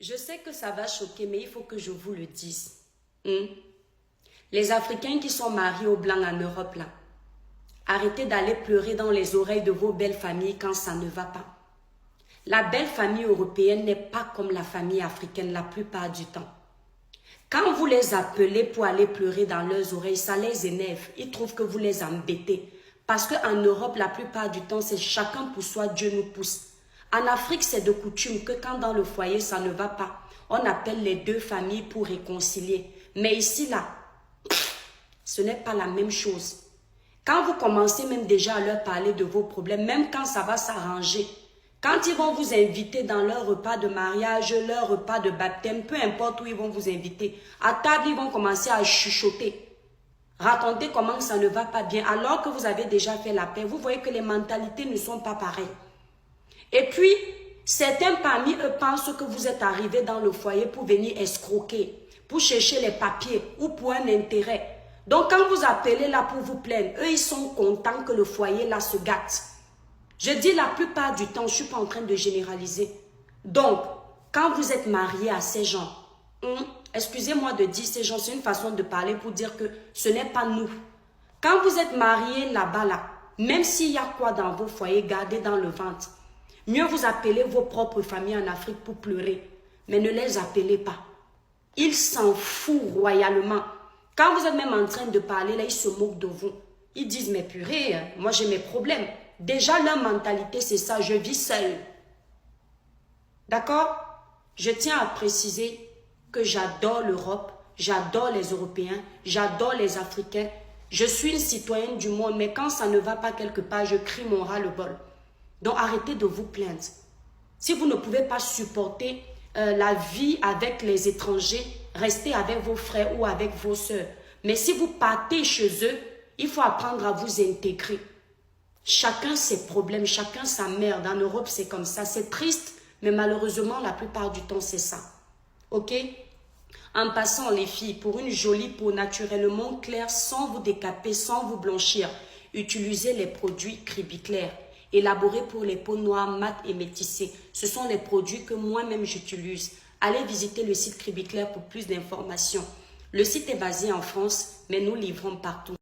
Je sais que ça va choquer, mais il faut que je vous le dise. Les Africains qui sont mariés aux Blancs en Europe, là, arrêtez d'aller pleurer dans les oreilles de vos belles familles quand ça ne va pas. La belle famille européenne n'est pas comme la famille africaine la plupart du temps. Quand vous les appelez pour aller pleurer dans leurs oreilles, ça les énerve. Ils trouvent que vous les embêtez. Parce qu'en Europe, la plupart du temps, c'est chacun pour soi, Dieu nous pousse. En Afrique, c'est de coutume que quand dans le foyer, ça ne va pas, on appelle les deux familles pour réconcilier. Mais ici, là, ce n'est pas la même chose. Quand vous commencez même déjà à leur parler de vos problèmes, même quand ça va s'arranger, quand ils vont vous inviter dans leur repas de mariage, leur repas de baptême, peu importe où ils vont vous inviter, à table, ils vont commencer à chuchoter. Raconter comment ça ne va pas bien, alors que vous avez déjà fait la paix. Vous voyez que les mentalités ne sont pas pareilles. Et puis, certains parmi eux pensent que vous êtes arrivé dans le foyer pour venir escroquer, pour chercher les papiers ou pour un intérêt. Donc, quand vous appelez là pour vous plaindre, eux, ils sont contents que le foyer là se gâte. Je dis la plupart du temps, je ne suis pas en train de généraliser. Donc, quand vous êtes marié à ces gens, excusez-moi de dire ces gens, c'est une façon de parler pour dire que ce n'est pas nous. Quand vous êtes marié là-bas, là, même s'il y a quoi dans vos foyers, gardez dans le ventre. Mieux vous appelez vos propres familles en Afrique pour pleurer, mais ne les appelez pas. Ils s'en foutent royalement. Quand vous êtes même en train de parler, là, ils se moquent de vous. Ils disent, mais purée, moi j'ai mes problèmes. Déjà, leur mentalité, c'est ça, je vis seul. D'accord? Je tiens à préciser que j'adore l'Europe, j'adore les Européens, j'adore les Africains. Je suis une citoyenne du monde, mais quand ça ne va pas quelque part, je crie mon ras-le-bol. Donc, arrêtez de vous plaindre. Si vous ne pouvez pas supporter la vie avec les étrangers, restez avec vos frères ou avec vos sœurs. Mais si vous partez chez eux, il faut apprendre à vous intégrer. Chacun ses problèmes, chacun sa merde. En Europe, c'est comme ça. C'est triste, mais malheureusement, la plupart du temps, c'est ça. Ok? En passant, les filles, pour une jolie peau naturellement claire, sans vous décaper, sans vous blanchir, utilisez les produits Cribiclair. Élaborés pour les peaux noires, mates et métissées. Ce sont les produits que moi-même j'utilise. Allez visiter le site Cribiclair pour plus d'informations. Le site est basé en France, mais nous livrons partout.